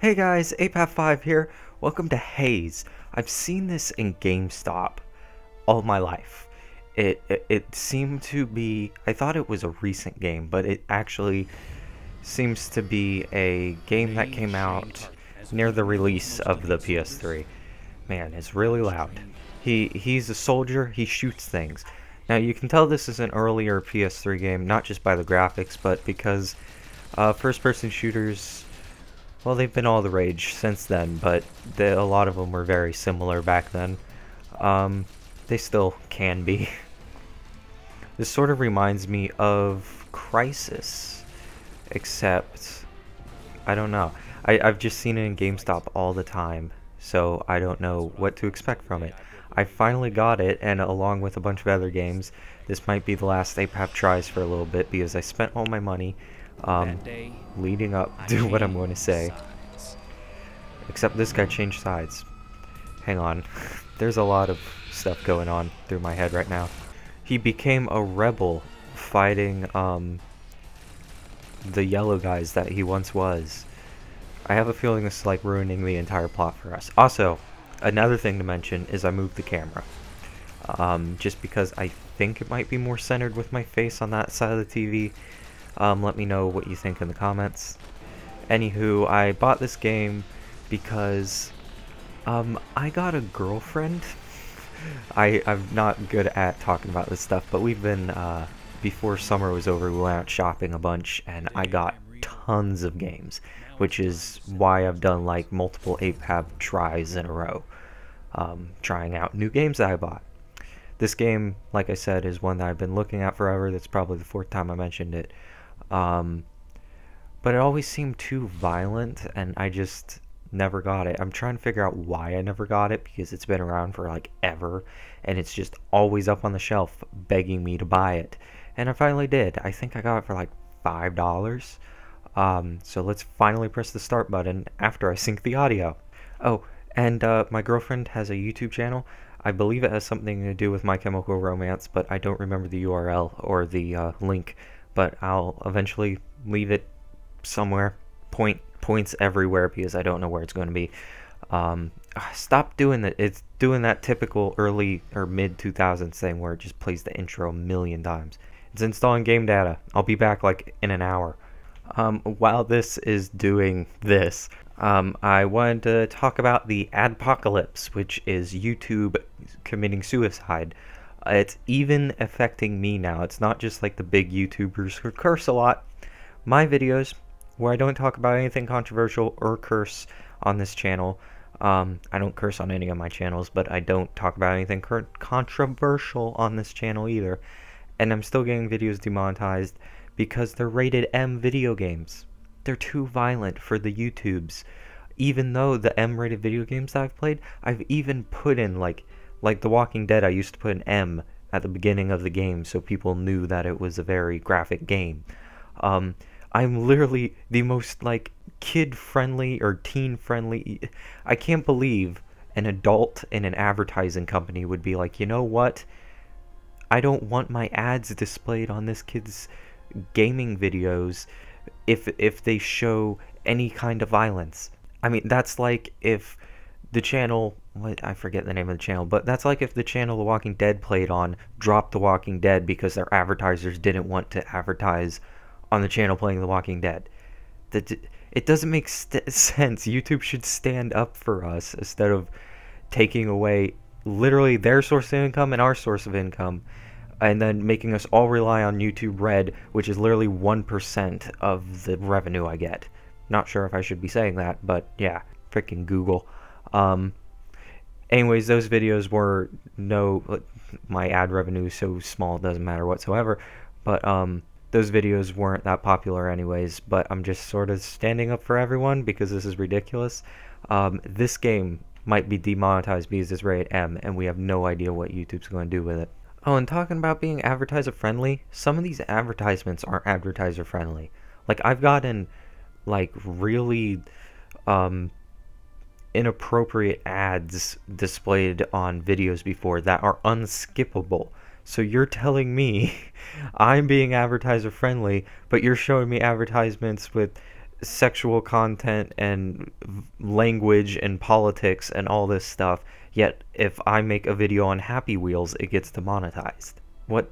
Hey guys, Apav here. Welcome to Haze. I've seen this in GameStop all my life. It seemed to be, I thought it was a recent game, but it actually seems to be a game that came out near the release of the PS3. Man, it's really loud. He's a soldier, he shoots things. Now you can tell this is an earlier PS3 game, not just by the graphics, but because first-person shooters, well, they've been all the rage since then, but a lot of them were very similar back then. They still can be. This sort of reminds me of Crisis, except, I don't know. I've just seen it in GameStop all the time, so I don't know what to expect from it. I finally got it, and along with a bunch of other games, this might be the last Apav tries for a little bit, because I spent all my money leading up to what I'm going to say. Except this guy changed sides. Hang on. There's a lot of stuff going on through my head right now. He became a rebel fighting the yellow guys that he once was. I have a feeling this is like ruining the entire plot for us. Also, another thing to mention is I moved the camera. Just because I think it might be more centered with my face on that side of the TV. Let me know what you think in the comments. Anywho, I bought this game because I got a girlfriend. I'm not good at talking about this stuff, but we've been, before summer was over, we went out shopping a bunch, and I got tons of games, which is why I've done like multiple Apav tries in a row, trying out new games that I bought. This game, like I said, is one that I've been looking at forever. That's probably the 4th time I mentioned it. But it always seemed too violent, and I just never got it. I'm trying to figure out why I never got it, because it's been around for like ever, and it's just always up on the shelf begging me to buy it. And I finally did. I think I got it for like $5. So let's finally press the start button after I sync the audio. Oh, and my girlfriend has a YouTube channel. I believe it has something to do with My Chemical Romance, but I don't remember the URL or the link. But I'll eventually leave it somewhere, points everywhere, because I don't know where it's going to be. Stop doing that. It's doing that typical early or mid 2000s thing where it just plays the intro a million times. It's installing game data. I'll be back like in an hour. While this is doing this, I wanted to talk about the adpocalypse, which is YouTube committing suicide. It's even affecting me now. It's not just like the big YouTubers who curse a lot. My videos, where I don't talk about anything controversial or curse on this channel, I don't curse on any of my channels, but I don't talk about anything controversial on this channel either. And I'm still getting videos demonetized because they're rated M video games. They're too violent for the YouTubes. Even though the M-rated video games that I've played, I've even put in like The Walking Dead, I used to put an M at the beginning of the game so people knew that it was a very graphic game. I'm literally the most like kid-friendly or teen-friendly. I can't believe an adult in an advertising company would be like, you know what? I don't want my ads displayed on this kid's gaming videos if they show any kind of violence. I mean, that's like if the channel, I forget the name of the channel, but that's like if the channel The Walking Dead played on dropped The Walking Dead because their advertisers didn't want to advertise on the channel playing The Walking Dead. It doesn't make sense. YouTube should stand up for us instead of taking away literally their source of income and our source of income, and then making us all rely on YouTube Red, which is literally 1% of the revenue I get. Not sure if I should be saying that, but yeah, freaking Google. Anyways, those videos were my ad revenue is so small it doesn't matter whatsoever, but those videos weren't that popular anyways. But I'm just sort of standing up for everyone because this is ridiculous. This game might be demonetized because it's rated M, and we have no idea what YouTube's going to do with it. Oh, and talking about being advertiser friendly, some of these advertisements aren't advertiser friendly. Like, I've gotten like really inappropriate ads displayed on videos before that are unskippable. So you're telling me I'm being advertiser friendly, but you're showing me advertisements with sexual content and language and politics and all this stuff, yet if I make a video on Happy Wheels, it gets demonetized. What?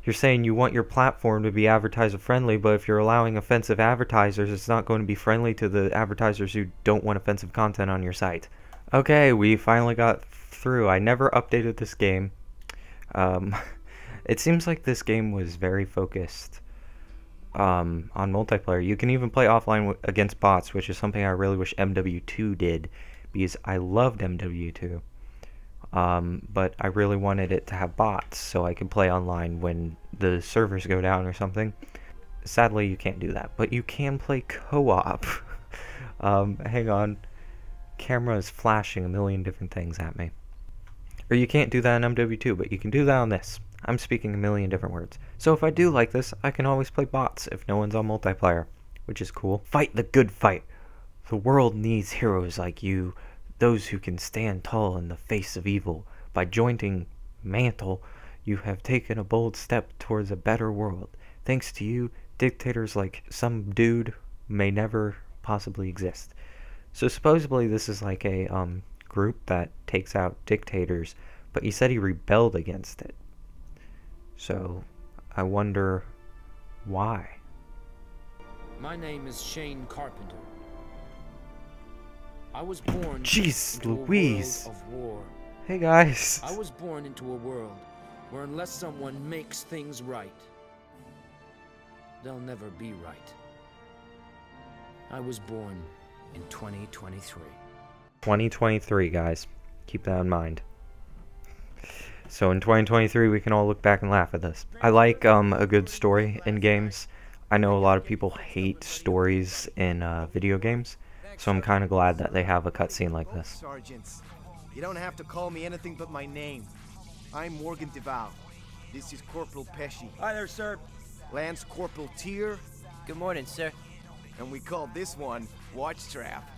You're saying you want your platform to be advertiser friendly, but if you're allowing offensive advertisers, it's not going to be friendly to the advertisers who don't want offensive content on your site. Okay, we finally got through. I never updated this game. It seems like this game was very focused on multiplayer. You can even play offline against bots, which is something I really wish MW2 did, because I loved MW2. But I really wanted it to have bots so I could play online when the servers go down or something. Sadly, you can't do that, but you can play co-op. Hang on. Camera is flashing a million different things at me. Or you can't do that in MW2, but you can do that on this. I'm speaking a million different words. So if I do like this, I can always play bots if no one's on multiplayer, which is cool. Fight the good fight. The world needs heroes like you, those who can stand tall in the face of evil. By joining Mantle, you have taken a bold step towards a better world. Thanks to you, dictators like some dude may never possibly exist. So supposedly this is like a group that takes out dictators, but he said he rebelled against it. So I wonder why. My name is Shane Carpenter. I was born Jeez into Louise. a world of war. Hey guys. I was born into a world where unless someone makes things right, they'll never be right. I was born in 2023. 2023, guys. Keep that in mind. So in 2023, we can all look back and laugh at this. I like a good story in games. I know a lot of people hate stories in video games, so I'm kind of glad that they have a cutscene like this. Sergeants, you don't have to call me anything but my name. I'm Morgan DeVal. This is Corporal Pesci. Hi there, sir. Lance Corporal Tier. Good morning, sir. And we call this one Watch Trap.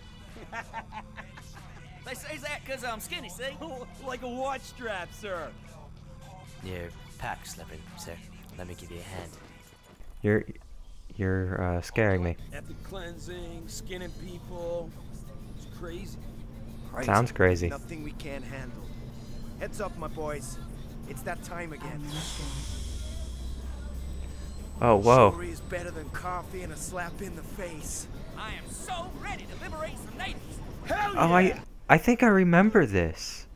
They say that because I'm skinny, see? Like a watch strap, sir. Your pack slipping, sir. Let me give you a hand. You're scaring me. Ethnic cleansing, skinning people. It's crazy. Sounds crazy. Nothing we can't handle. Heads up, my boys. It's that time again. Oh, whoa. Chivalry is better than coffee and a slap in the face. I am so ready to liberate some natives. Hell Oh, I think I remember this.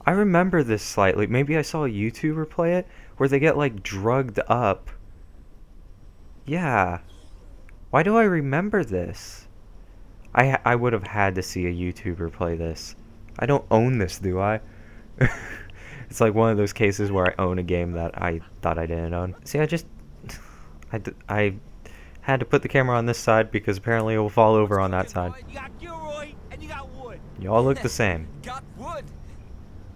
I remember this slightly. Maybe I saw a YouTuber play it, where they get, like, drugged up. Yeah. Why do I remember this? I would have had to see a YouTuber play this. I don't own this, do I? It's like one of those cases where I own a game that I thought I didn't own. See, I had to put the camera on this side because apparently it will fall over on that side. You got Gilroy and you got Wood. Y'all look the same. Got Wood.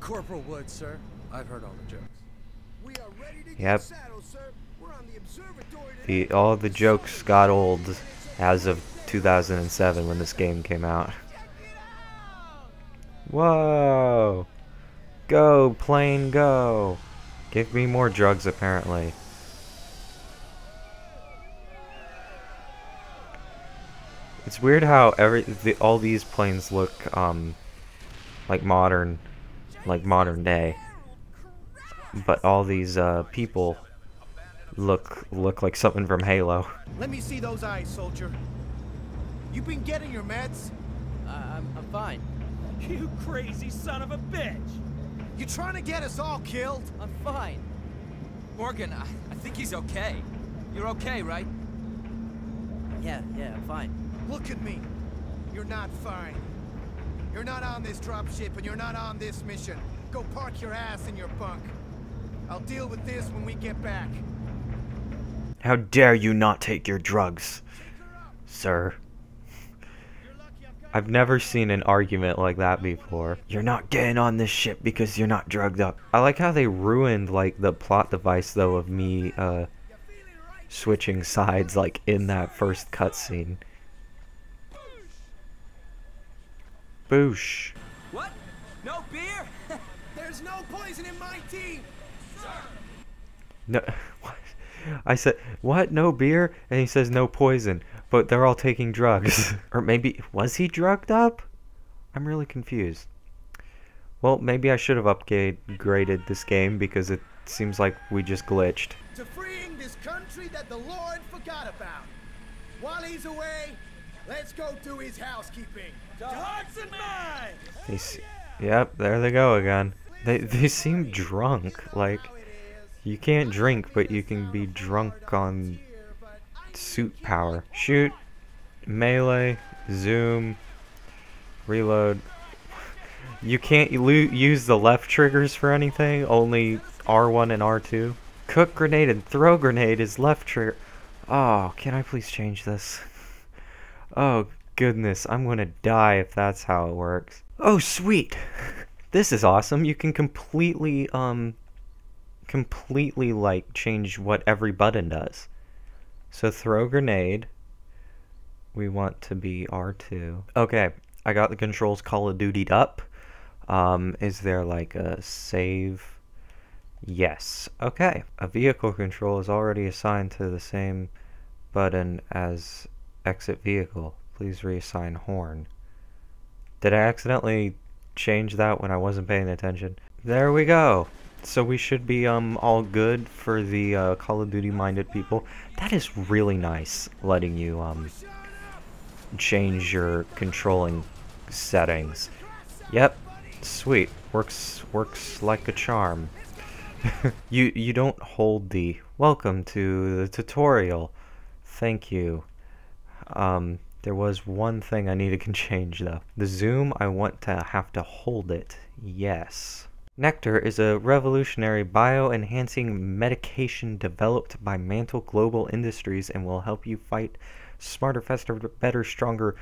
Corporal Wood, sir. I've heard all the jokes. We are ready to Yep. get saddled, sir. We're on the observatory today. All the jokes got old as of 2007 when this game came out. Whoa! Go, plane, go! Give me more drugs, apparently. It's weird how all these planes look like modern day, but all these people look like something from Halo. Let me see those eyes, soldier. You been getting your meds? I'm fine. You crazy son of a bitch. You trying to get us all killed? I'm fine. Morgan, I think he's okay. You're okay, right? Yeah, I'm fine. Look at me. You're not fine. You're not on this dropship and you're not on this mission. Go park your ass in your bunk. I'll deal with this when we get back. How dare you not take your drugs, sir? I've never seen an argument like that before. You're not getting on this ship because you're not drugged up. I like how they ruined like the plot device though of me switching sides like in that first cutscene. Boosh. What? No beer? There's no poison in my tea. No, what? I said, what? No beer? And he says no poison. But they're all taking drugs. Or maybe, was he drugged up? I'm really confused. Well, maybe I should have upgraded this game because it seems like we just glitched. To freeing this country that the Lord forgot about. While he's away, let's go do his housekeeping. To hearts and minds! Yep, there they go again. They seem drunk. Like, you can't drink, but you can be drunk on suit power. Shoot, melee, zoom, reload. You can't use the left triggers for anything, only R1 and R2. Cook grenade and throw grenade is left trigger. Oh, can I please change this? Oh, goodness, I'm gonna die if that's how it works. Oh, sweet! This is awesome. You can completely, like, change what every button does. So, throw grenade. We want to be R2. Okay, I got the controls Call of Duty'd up. Is there like a save? Yes. Okay. A vehicle control is already assigned to the same button as exit vehicle. Please reassign horn. Did I accidentally change that when I wasn't paying attention? There we go. So we should be all good for the Call of Duty minded people. That is really nice, letting you change your controlling settings. Yep. Sweet. Works like a charm. You don't hold the welcome to the tutorial. Thank you. There was one thing I needed to change though. The zoom, I want to have to hold it. Yes. Nectar is a revolutionary bio-enhancing medication developed by Mantle Global Industries and will help you fight smarter, faster, better, stronger.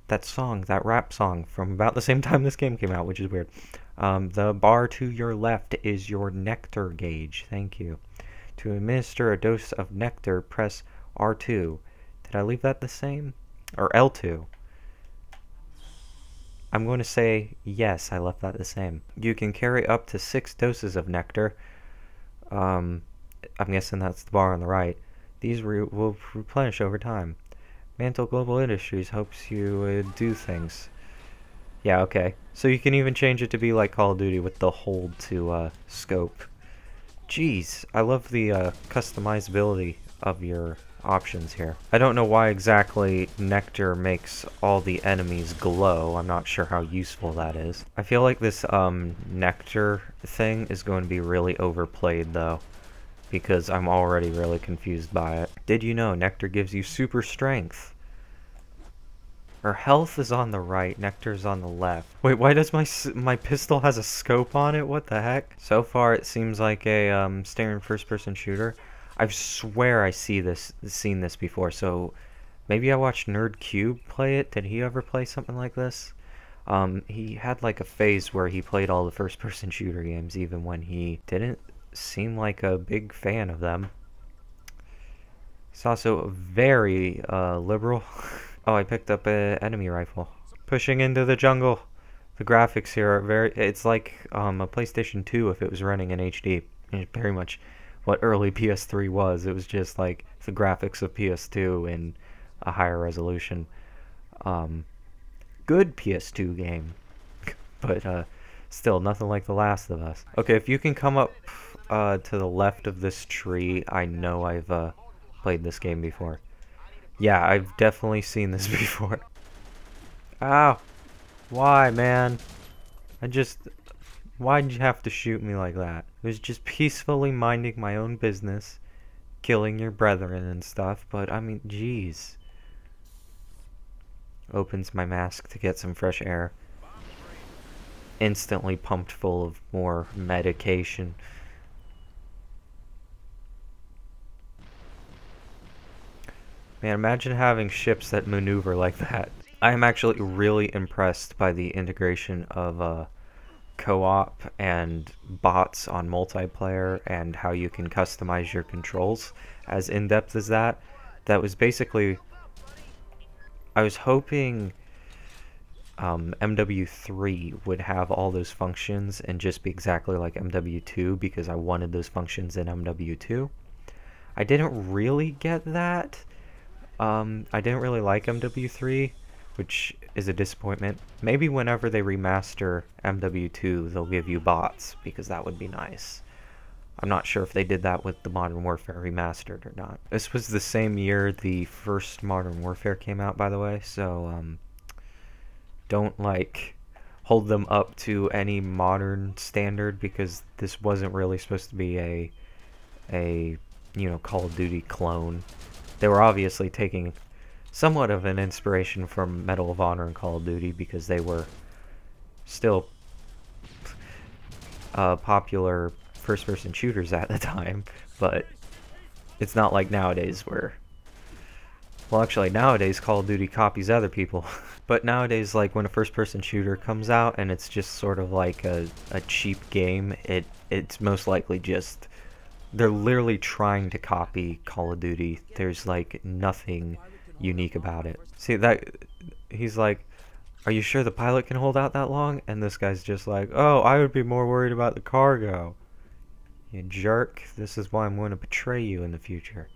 That song, that rap song from about the same time this game came out, which is weird. The bar to your left is your nectar gauge. Thank you. To administer a dose of nectar, press R2. Did I leave that the same? Or L2? I'm going to say yes, I left that the same. You can carry up to 6 doses of nectar. I'm guessing that's the bar on the right. These will replenish over time. Mantle Global Industries hopes you do things. Yeah, okay. So you can even change it to be like Call of Duty with the hold to scope. Jeez, I love the customizability of your options here. I don't know why exactly nectar makes all the enemies glow. I'm not sure how useful that is. I feel like this nectar thing is going to be really overplayed though, because I'm already really confused by it. Did you know nectar gives you super strength? Or health is on the right, nectar is on the left. Wait, why does my pistol has a scope on it? What the heck? So far it seems like a staring first-person shooter. I swear I seen this before, so maybe I watched Nerd Cube play it. Did he ever play something like this? He had like a phase where he played all the first-person shooter games, even when he didn't seem like a big fan of them. He's also very liberal. Oh, I picked up an enemy rifle. Pushing into the jungle. The graphics here are very... It's like a PlayStation 2 if it was running in HD. It's very much what early PS3 was. It was just like the graphics of PS2 in a higher resolution. Good PS2 game. But still, nothing like The Last of Us. Okay, if you can come up to the left of this tree, I know I've played this game before. Yeah, I've definitely seen this before. Ow! Why, man? Why'd you have to shoot me like that? I was just peacefully minding my own business, killing your brethren and stuff, but I mean, jeez. Opens my mask to get some fresh air. Instantly pumped full of more medication. Man, imagine having ships that maneuver like that. I am actually really impressed by the integration of co-op and bots on multiplayer and how you can customize your controls as in-depth as that. That was basically... I was hoping MW3 would have all those functions and just be exactly like MW2 because I wanted those functions in MW2. I didn't really get that. I didn't really like MW3, which is a disappointment. Maybe whenever they remaster MW2, they'll give you bots, because that would be nice. I'm not sure if they did that with the Modern Warfare Remastered or not. This was the same year the first Modern Warfare came out, by the way, so don't like hold them up to any modern standard, because this wasn't really supposed to be a you know, Call of Duty clone. They were obviously taking somewhat of an inspiration from Medal of Honor and Call of Duty, because they were still popular first-person shooters at the time, but it's not like nowadays where... Well, actually, nowadays Call of Duty copies other people. But nowadays, like, when a first-person shooter comes out and it's just sort of like a cheap game, it's most likely just... They're literally trying to copy Call of Duty. There's, like, nothing unique about it. See, that... He's like, are you sure the pilot can hold out that long? And this guy's just like, oh, I would be more worried about the cargo. You jerk. This is why I'm going to betray you in the future.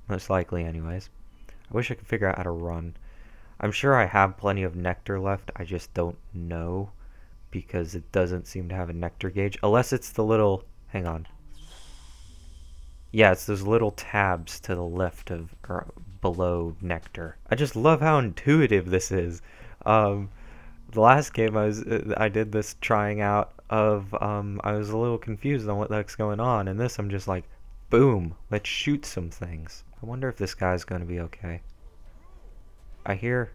Most likely, anyways. I wish I could figure out how to run. I'm sure I have plenty of nectar left. I just don't know, because it doesn't seem to have a nectar gauge. Unless it's the little... Hang on. Yeah, it's those little tabs to the left of... or below nectar. I just love how intuitive this is. The last game I did this trying out of, I was a little confused on what the heck's going on, and this I'm just like, boom, let's shoot some things. I wonder if this guy's gonna be okay. I hear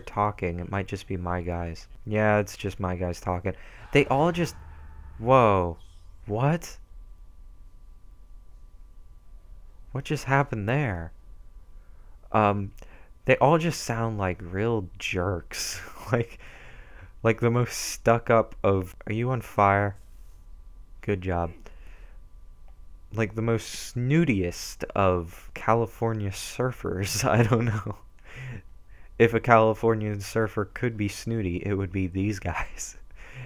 talking. It might just be my guys. Yeah, it's just my guys talking. They all just... Whoa. What? What just happened there? They all just sound like real jerks. like the most stuck up of... Are you on fire? Good job. Like the most snootiest of California surfers. I don't know. If a Californian surfer could be snooty, it would be these guys.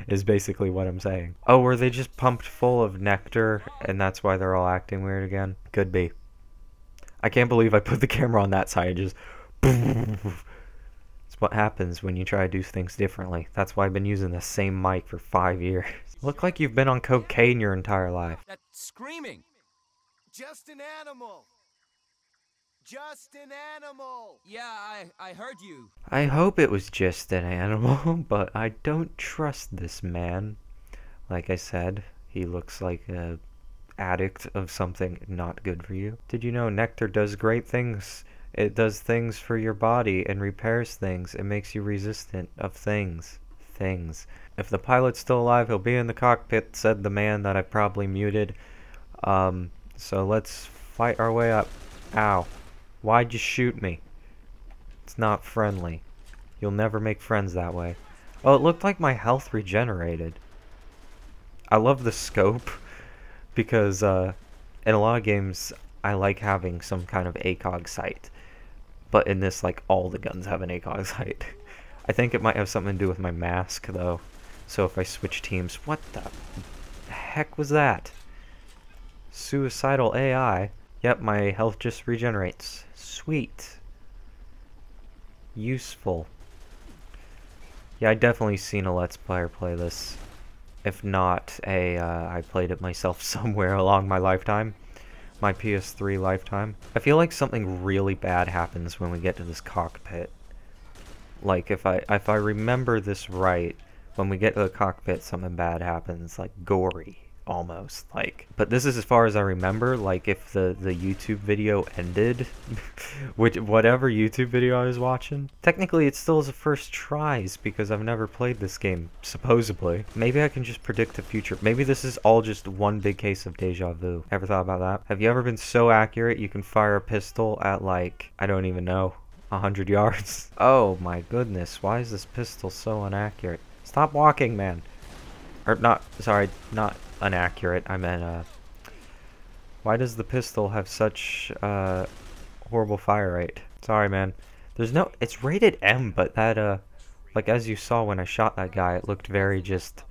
Is basically what I'm saying. Oh, were they just pumped full of nectar and that's why they're all acting weird again? Could be. I can't believe I put the camera on that side. Just... It's what happens when you try to do things differently. That's why I've been using the same mic for 5 years. Look like you've been on cocaine your entire life. That screaming. Just an animal. Just an animal. Yeah, I heard you. I hope it was just an animal, but I don't trust this man. Like I said, he looks like a addict of something not good for you. Did you know nectar does great things? It does things for your body and repairs things. It makes you resistant of things. If the pilot's still alive, he'll be in the cockpit, said the man that I probably muted. So let's fight our way up. Ow. Why'd you shoot me? It's not friendly. You'll never make friends that way. Oh, it looked like my health regenerated. I love the scope, because in a lot of games I like having some kind of ACOG sight. But in this, like, all the guns have an ACOG sight. I think it might have something to do with my mask, though. So if I switch teams... What the heck was that? Suicidal AI. Yep, my health just regenerates. Sweet. Useful. Yeah, I definitely seen a Let's Player play this. If not, I played it myself somewhere along my lifetime. My PS3 lifetime. I feel like something really bad happens when we get to this cockpit. Like, if I remember this right, when we get to the cockpit, something bad happens, like gory, almost. Like, but this is as far as I remember. Like, if the YouTube video ended, whatever YouTube video I was watching, technically it still is a first tries, because I've never played this game, supposedly. Maybe I can just predict the future. Maybe this is all just one big case of deja vu. Ever thought about that? Have you ever been so accurate you can fire a pistol at, like, I don't even know, 100 yards? Oh my goodness, why is this pistol so inaccurate? Stop walking, man. Or not, sorry, not inaccurate, I meant, why does the pistol have such, horrible fire rate? Sorry, man. There's no, it's rated M, but that, like, as you saw when I shot that guy, it looked very just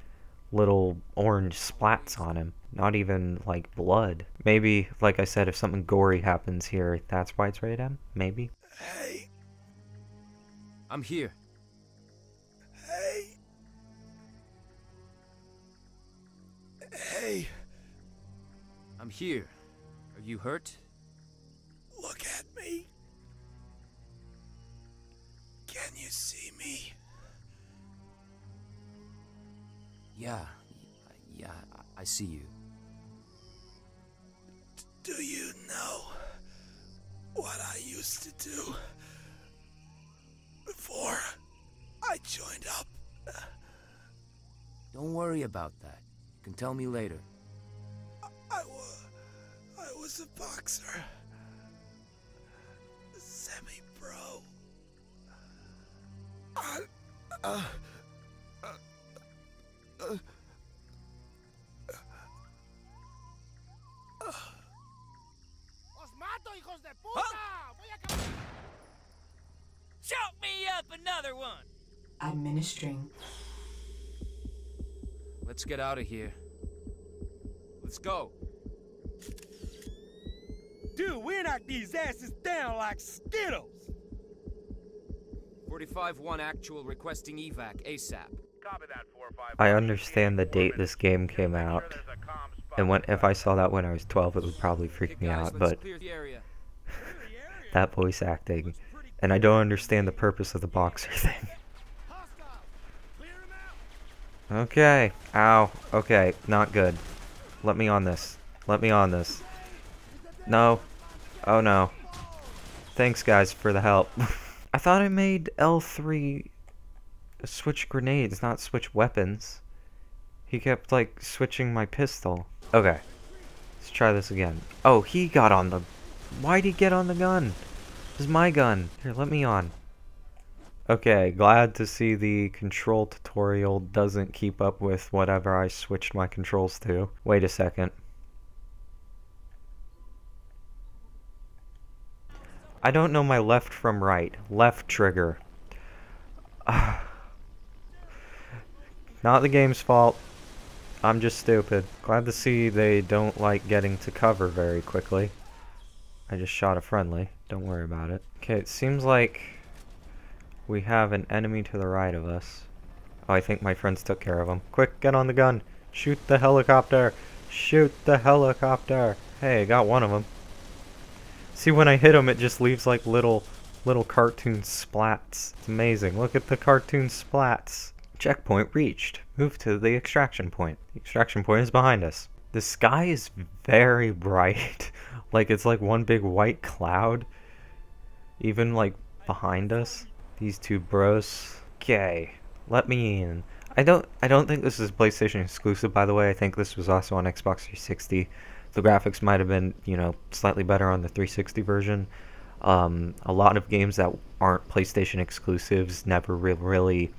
little orange splats on him. Not even, like, blood. Maybe, like I said, if something gory happens here, that's why it's rated M? Maybe? Hey! I'm here. Hey! Hey! I'm here. Are you hurt? Look at me. Can you see me? Yeah, I see you. Do you know what I used to do before I joined up? Don't worry about that. You can tell me later. I was a boxer. Semi-pro. Shout me up another one! Administering. Let's get out of here. Let's go. Dude, we knock these asses down like Skittles. 45-1 actual requesting evac ASAP. I understand the date this game came out, and if I saw that when I was 12, it would probably freak me out, but that voice acting, and I don't understand the purpose of the boxer thing. Okay, ow, okay, not good. Let me on this. Let me on this. No. Oh no. Thanks guys for the help. I thought I made L3 switch grenades, not switch weapons. He kept, like, switching my pistol. Okay. Let's try this again. Oh, he got on the... Why'd he get on the gun? This is my gun. Here, let me on. Okay, glad to see the control tutorial doesn't keep up with whatever I switched my controls to. Wait a second. I don't know my left from right. Left trigger. Not the game's fault. I'm just stupid. Glad to see they don't like getting to cover very quickly. I just shot a friendly. Don't worry about it. Okay, it seems like we have an enemy to the right of us. Oh, I think my friends took care of him. Quick, get on the gun. Shoot the helicopter. Shoot the helicopter. Hey, got one of them. See, when I hit him, it just leaves like little cartoon splats. It's amazing. Look at the cartoon splats. Checkpoint reached. Move to the extraction point. The extraction point is behind us. The sky is very bright. Like it's like one big white cloud. Even like behind us. These two bros. Okay, let me in. I don't think this is PlayStation exclusive, by the way. I think this was also on Xbox 360. The graphics might have been, you know, slightly better on the 360 version. A lot of games that aren't PlayStation exclusives never really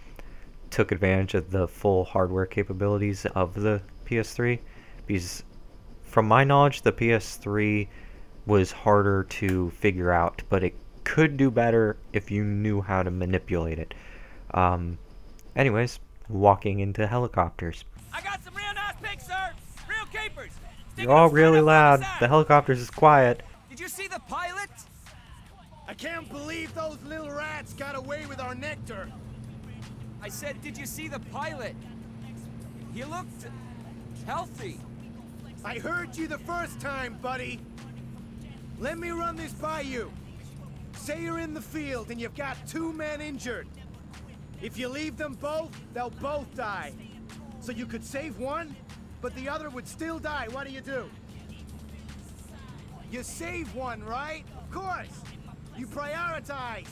took advantage of the full hardware capabilities of the PS3. Because from my knowledge, the PS3 was harder to figure out, but it could do better if you knew how to manipulate it. Anyways, walking into helicopters. I got some real nice pics, sir. Real capers. You're all really loud. The helicopters is quiet. Did you see the pilot? I can't believe those little rats got away with our nectar. I said, did you see the pilot? He looked healthy. I heard you the first time, buddy. Let me run this by you. Say you're in the field and you've got 2 men injured. If you leave them both, they'll both die. So you could save one, but the other would still die. What do? You save one, right? Of course. You prioritize.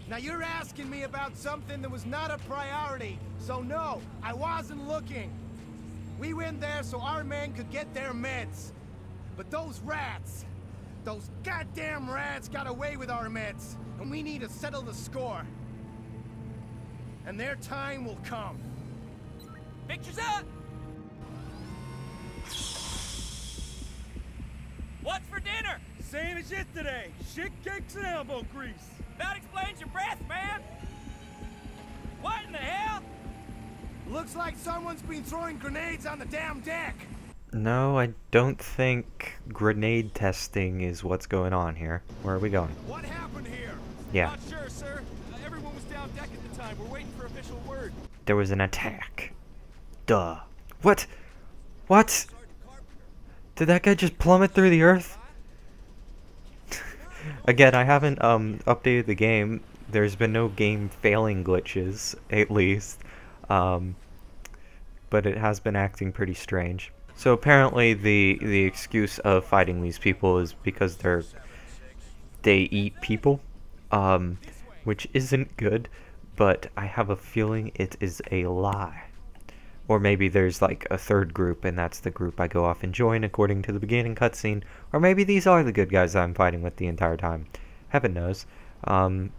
Now you're asking me about something that was not a priority. So no, I wasn't looking. We went there so our men could get their meds. But those rats, those goddamn rats got away with our meds. And we need to settle the score. And their time will come. Pictures up! What's for dinner? Same as yesterday. Shit cakes and elbow grease. That explains your breath, man. What in the hell? Looks like someone's been throwing grenades on the damn deck. No, I don't think grenade testing is what's going on here. Where are we going? What happened here? Yeah. Not sure, sir. Everyone was down deck at the time. We're waiting for official word. There was an attack. Duh. What? What? Did that guy just plummet through the earth? Again, I haven't updated the game. There's been no game failing glitches, at least. But it has been acting pretty strange. So apparently the excuse of fighting these people is because they eat people, which isn't good, but I have a feeling it is a lie. Or maybe there's like a third group and that's the group I go off and join according to the beginning cutscene, or maybe these are the good guys I'm fighting with the entire time. Heaven knows,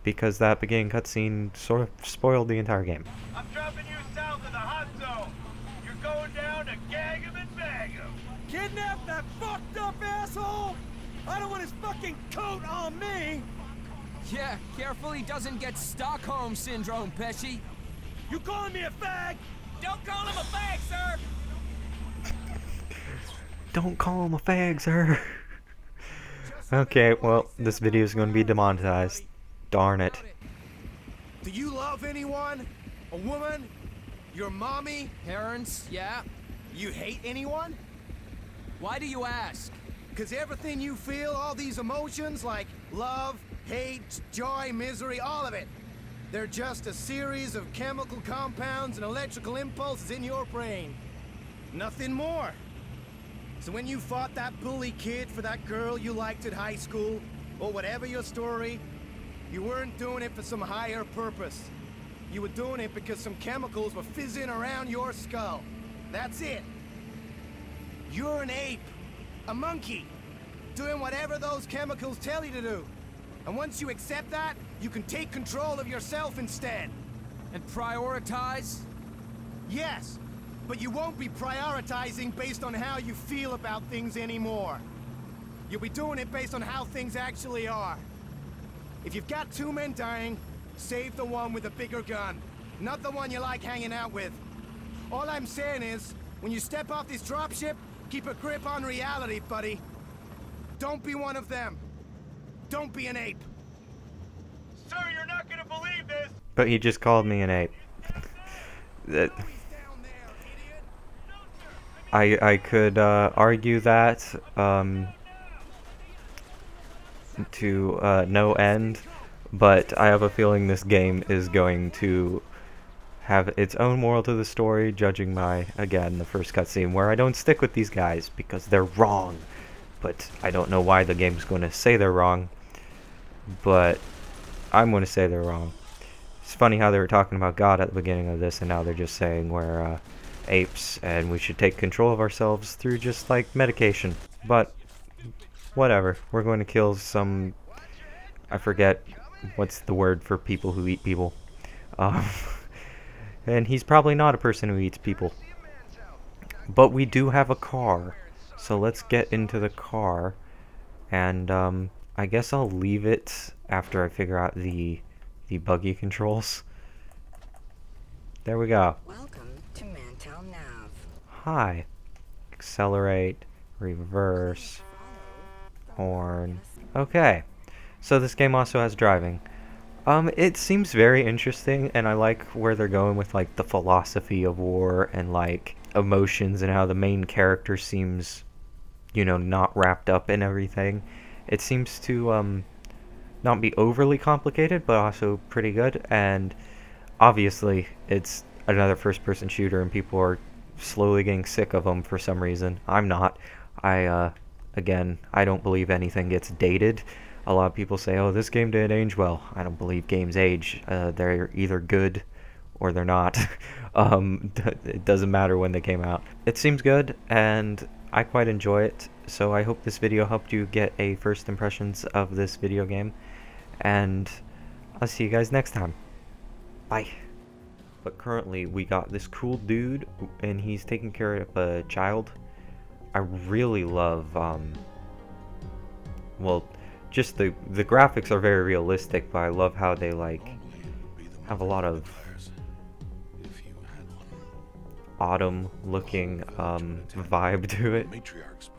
because that beginning cutscene sort of spoiled the entire game. I'm dropping you south of the hot zone. You're going down to gag him and bag him. Kidnap that fucked up asshole? I don't want his fucking coat on me. Yeah, careful he doesn't get Stockholm Syndrome, Pesci. You calling me a fag? Don't call him a fag, sir! Don't call him a fag, sir. Okay, well, this video is going to be demonetized. Darn it. Do you love anyone? A woman? Your mommy? Parents, yeah? You hate anyone? Why do you ask? Because everything you feel, all these emotions like love, hate, joy, misery, all of it, they're just a series of chemical compounds and electrical impulses in your brain. Nothing more. So when you fought that bully kid for that girl you liked at high school, or whatever your story, you weren't doing it for some higher purpose. You were doing it because some chemicals were fizzing around your skull. That's it. You're an ape. A monkey. Doing whatever those chemicals tell you to do. And once you accept that, you can take control of yourself instead. And prioritize? Yes, but you won't be prioritizing based on how you feel about things anymore. You'll be doing it based on how things actually are. If you've got two men dying, save the one with a bigger gun, not the one you like hanging out with. All I'm saying is, when you step off this dropship, keep a grip on reality, buddy. Don't be one of them. Don't be an ape. Sir, you're not gonna believe this. But he just called me an ape. I could argue that to no end, but I have a feeling this game is going to have its own moral to the story, judging by, again, the first cutscene, where I don't stick with these guys because they're wrong. But I don't know why the game's going to say they're wrong, but I'm going to say they're wrong. It's funny how they were talking about God at the beginning of this, and now they're just saying we're apes, and we should take control of ourselves through just, like, medication. But, whatever. We're going to kill some... I forget what's the word for people who eat people. And he's probably not a person who eats people. But we do have a car. So let's get into the car. And I guess I'll leave it after I figure out the buggy controls. There we go. Welcome to Mantel Nav. Hi. Accelerate, reverse, horn. Okay. So this game also has driving. It seems very interesting, and I like where they're going with, like, the philosophy of war and, like, emotions and how the main character seems, you know, not wrapped up in everything. It seems to, not be overly complicated, but also pretty good, and obviously it's another first-person shooter, and people are slowly getting sick of them for some reason. I'm not. Again, I don't believe anything gets dated. A lot of people say, oh, this game didn't age well. I don't believe games age. They're either good or they're not. It doesn't matter when they came out. It seems good, and I quite enjoy it. So I hope this video helped you get a first impressions of this video game. And I'll see you guys next time. Bye. But currently, we got this cool dude, and he's taking care of a child. I really love, well, just the graphics are very realistic, but I love how they, like, have a lot of autumn looking vibe to it. Matriarchs